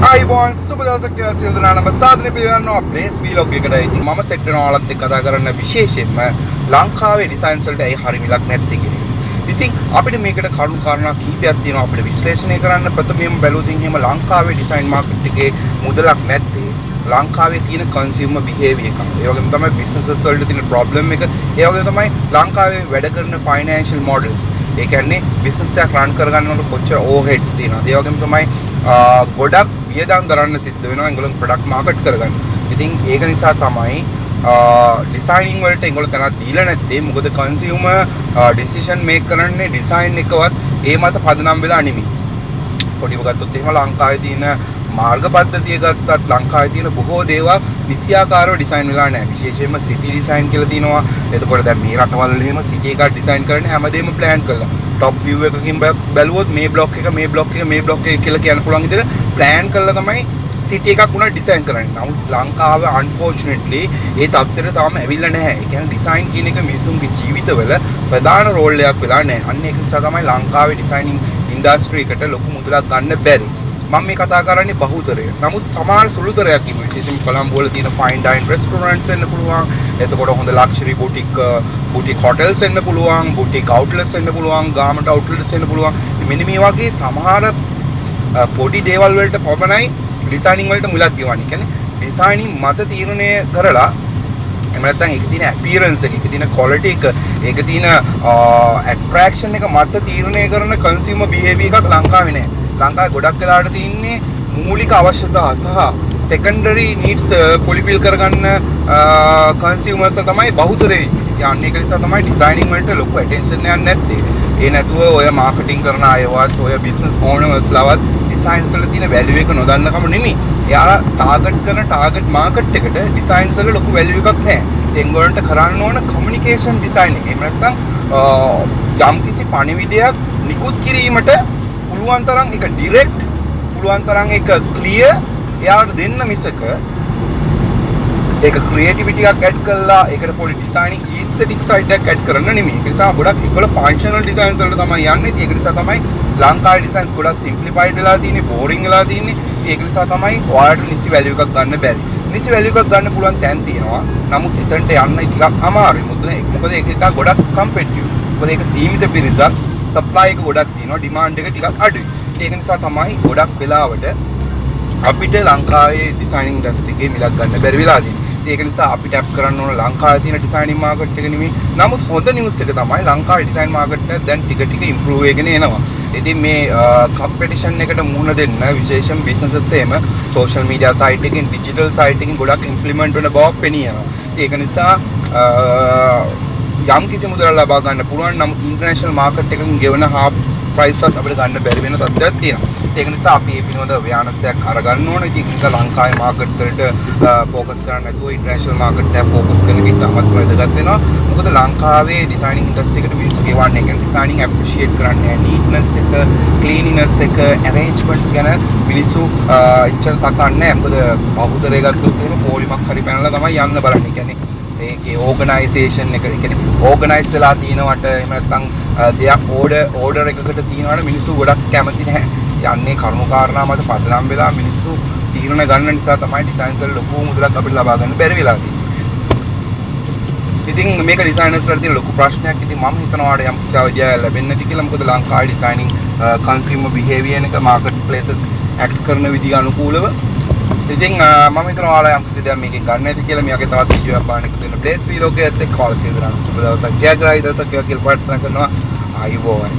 අයිබෝන් සුබ දවසක් සියලු දෙනාටම සාදරයෙන් පිළිගන්නවා Blace vlog එකට. ඉතින් මම සෙට් වෙනවා ඔයාලත් එක්ක කතා කරන්න විශේෂයෙන්ම ලංකාවේ ඩිසයින්ස් වලට ඇයි හරි මිලක් නැත්තේ කියන එක. ඉතින් අපිට මේකට කරුණු කාරණා කීපයක් තියෙනවා අපිට විශ්ලේෂණය කරන්න. ප්‍රථමයෙන්ම බැලුවොත් එහෙම ලංකාවේ ඩිසයින් මාකට් එකේ මුදලක් නැත්තේ ලංකාවේ තියෙන කන්සියුමර් බිහේවියර් එක. ඒ වගේම තමයි බිස්නසස් වලට තියෙන ප්‍රොබ්ලම් එක. ඒ වගේම තමයි ලංකාවේ වැඩ කරන ෆයිනෑන්ෂල් මොඩල්ස්. ඒ කියන්නේ බිස්නස් එකක් රන් කරගන්නකොට කොච්චර ඕවර්හෙඩ්ස් තියෙනවද. ඒ වගේම තමයි ගොඩක් වියදම් කරන්න සිද්ධ වෙනවා ඒගොල්ලෝ ප්‍රොඩක්ට් මාකට් කරගන්න. ඉතින් ඒක නිසා තමයි ඩිසයිනින් වලට ඒගොල්ලෝ තනක් දීලා නැත්තේ. මොකද කන්සියුමර් ඩිසිෂන් මේක් කරන්නේ ඩිසයින් එකවත් ඒ මත පදනම් වෙලා නෙමෙයි. පොඩිව ගත්තොත් එහෙම ලංකාවේ තියෙන මාර්ග පද්ධතිය ගත්තත් ලංකාවේ තියෙන බොහෝ දේවල් විෂයාකාරව ඩිසයින් වෙලා නැහැ. විශේෂයෙන්ම සිටි ඩිසයින් කියලා තියෙනවා. එතකොට දැන් මේ රටවල එහෙම සිටි එකක් ඩිසයින් කරන්න හැමදේම ප්ලෑන් කරලා. টপ view එකකින් බැලුවොත් මේ බ්ලොක් එක මේ බ්ලොක් එක මේ බ්ලොක් එක කියලා කියන්න පුළුවන් විදිහට ප්ලෑන් කරලා තමයි සිටි එකක් උනා ඩිසයින් කරන්නේ. නමුත් ලංකාව unfortunately ඒ තත්ත්වයට තාම ඇවිල්ලා නැහැ. ඒ කියන්නේ ඩිසයින් කියන එක මිනිසුන්ගේ ජීවිතවල ප්‍රධාන රෝල් එකක් වෙලා නැහැ. අන්න ඒක නිසා තමයි ලංකාවේ ඩිසයිනින් ඉන්ඩස්ට්‍රි එකට ලොකු මුදලක් ගන්න බැරි. මම මේ කතා කරන්නේ බහුතරය. නමුත් සමහර සුළුතරයක් ඉන්න විශේෂයෙන් කොළඹ වල තියෙන ෆයින් ඩයින් රෙස්ටොරන්ට්ස් වෙන්න පුළුවන්. එතකොට හොඳ ලක්ෂරි බුටික් හොටෙල්ස් වෙන්න පුළුවන්, බුටික් අවුට්ලට්ස් වෙන්න පුළුවන්, ගාමන්ට් අවුට්ලට්ස් වෙන්න පුළුවන්. මෙන්න මේ වගේ සමහර පොඩි දේවල් වලට පමණයි ඩිසයිනින් වලට මුලක් ගෙවන්නේ. කියන්නේ ඩිසයිනින් මත තීරණය කරලා එහෙම නැත්නම් ඒකේ තියෙන අපියරන්ස් එක, ඒකේ තියෙන ක්වොලිටි එක, ඒකේ තියෙන ඇට්‍රැක්ෂන් එක මත තීරණය කරන කන්සියුමර් බිහේවියර් එකක් ලංකාවේ නැහැ. ලංකාවේ ගොඩක් වෙලාවට තියෙන්නේ මූලික අවශ්‍යතා සහ සෙකන්ඩරි නීඩ්ස් ෆුල්ෆිල් කරගන්න කන්සියුමර්ස් තමයි බහුතරය ඉන්නේ. අන්න ඒක නිසා තමයි ඩිසයිනින් වලට ලොකු ඇටෙන්ෂන් එකක් නැත්තේ. ඒ නැතුව ඔය මාකටිං කරන අයවත් ඔය බිස්නස් ඕනර්ස්ලාවත් ඩිසයින්ස් වල තියෙන වැලියු එක නොදන්නකම නෙමෙයි. එයාලා ටාගට් කරන ටාගට් මාකට් එකට ඩිසයින්ස් වල ලොකු වැලියු එකක් නැහැ. ඒගොල්ලන්ට කරන්න ඕන කමියුනිකේෂන් ඩිසයින් එක. එහෙම නැත්නම් යම්කිසි පණිවිඩයක් නිකුත් කිරීමට පුළුවන් තරම් ඒක ඩිරෙක්ට්, පුළුවන් තරම් ඒක ක්ලියර් එයාලට දෙන්න මිසක ඒක ක්‍රියේටිවිටි එකක් ඇඩ් කරලා ඒකට පොඩි ඩිසයිනින් ඊස්තටික් සයිඩ් එකක් ඇඩ් කරන්න නෙමෙයි. ඒ නිසා ගොඩක් ඒගොල්ලෝ ෆන්ක්ෂනල් ඩිසයින්ස් වලට තමයි යන්නේ. ඒක නිසා තමයි ලංකාවේ ඩිසයින්ස් ගොඩක් සිම්ප්ලිෆයිඩ් වෙලා තියෙන්නේ, බෝරින් වෙලා තියෙන්නේ. ඒක නිසා තමයි ඔයාලට නිසි වැලියු එකක් ගන්න බැරි. නිසි වැලියු එකක් ගන්න පුළුවන් තැන් තියෙනවා. නමුත් එතනට යන්න ටිකක් අමාරුයි. මොකද ඒක ටිකක් ගොඩක් කම්පිටිටිව්. මොකද ඒක සීමිත පිරිසක්, සප්ලයි එක ගොඩක් තියෙනවා, ඩිමාන්ඩ් එක ටිකක් අඩුයි. ඒක නිසා තමයි ගොඩක් වෙලාවට අපිට ලංකාවේ ඩිසයිනින් ඉන්ඩස්ට්‍රි එකේ මිලක් ගන්න බැරි වෙලා තියෙන්නේ. ඒක නිසා අපි ටැප් කරන්න ඕන ලංකාවේ තියෙන ඩිසයිනින් මාකට් එක නෙමෙයි. නමුත් හොඳ නිවුස් එක තමයි ලංකාවේ ඩිසයින් මාකට් එක දැන් ටික ටික ඉම්ප්‍රූව් වෙගෙන එනවා. ඉතින් මේ කම්පිටිෂන් එකට මුහුණ දෙන්න විශේෂයෙන් බිස්නසස් එහෙම සෝෂල් මීඩියා සයිට් එකකින්, ඩිජිටල් සයිට් එකකින් ගොඩක් ඉම්ප්ලිමන්ට් වෙන බවක් පෙනියනවා. ඒක නිසා යම් කිසි මුදලක් ලබා ගන්න පුළුවන්. නමුත් ඉන්ටර්නැෂනල් මාකට් එකකින් ගෙවන half price එකක් අපිට ගන්න බැරි වෙන තත්ත්වයක් තියෙනවා. ඒක නිසා අපි මේ පිළිබඳව අව්‍යානසයක් අරගන්න ඕනේ. ඉතින් ඒක ලංකාවේ මාකට්ස් වලට ફોකස් කරන්න නැතුව ඉන්ටර්නැෂනල් මාකට් එක ફોකස් කරන එක ඉතාමත් වැදගත් වෙනවා. මොකද ලංකාවේ ඩිසයිනින් ඉන්ඩස්ට්‍රි එකට මිනිස්සු ගෙවන්නේ කියන්නේ ඩිසයිනින් ඇප්‍රීෂিয়েට් කරන්නේ නීට්නස් එක, ක්ලීනිනස් එක, ඇරේන්ජ්මන්ට්ස් ගැන මිනිස්සු ඉච්චර තකන්නේ නැහැ. මොකද බහුතරය ගත්තොත් එහෙම පොලිමක් හරි පැනලා තමයි යන්න බලන්නේ. කියන්නේ ඒකේ ඕගනයිසේෂන් එක, ඒ කියන්නේ ඕගනයිස් වෙලා තියෙනවට එහෙම නැත්නම් දෙයක් ඕඩර් එකකට තියෙනවට මිනිස්සු ගොඩක් කැමති නැහැ. යන්නේ කරුණු කාරණා මත පදනම් වෙලා මිනිස්සු තීරණ ගන්න නිසා තමයි ඩිසයින්ස් වල ලොකු මුදලක් අපිට ලබා ගන්න බැරි වෙලා තියෙන්නේ. ඉතින් මේක ඩිසයිනර්ස් වල තියෙන ලොකු ප්‍රශ්නයක්. ඉතින් මම හිතනවා යම් කිසි අවධියක් ලැබෙන්නේ නැති කියලා. මොකද ලංකාවේ ඩිසයිනින් කන්සියුමර් බිහේවියර් එක මාකට් ප්ලේසස් ඇක්ට් කරන විදිහ අනුකූලව. ඉතින් මම හිතනවා ඔයාලා යම් කිසි දෙයක් මේකෙන් ගන්න ඇති කියලා. මේකේ තවත් වීඩියෝ එකක් බලන්න එකතු වෙන Blace vlog එකත් එක්ක කාල් සේවරන සුබ දවසක් ජයග්‍රහයි දවසක් කියලා ප්‍රාර්ථනා කරනවා. ආයුබෝවන්.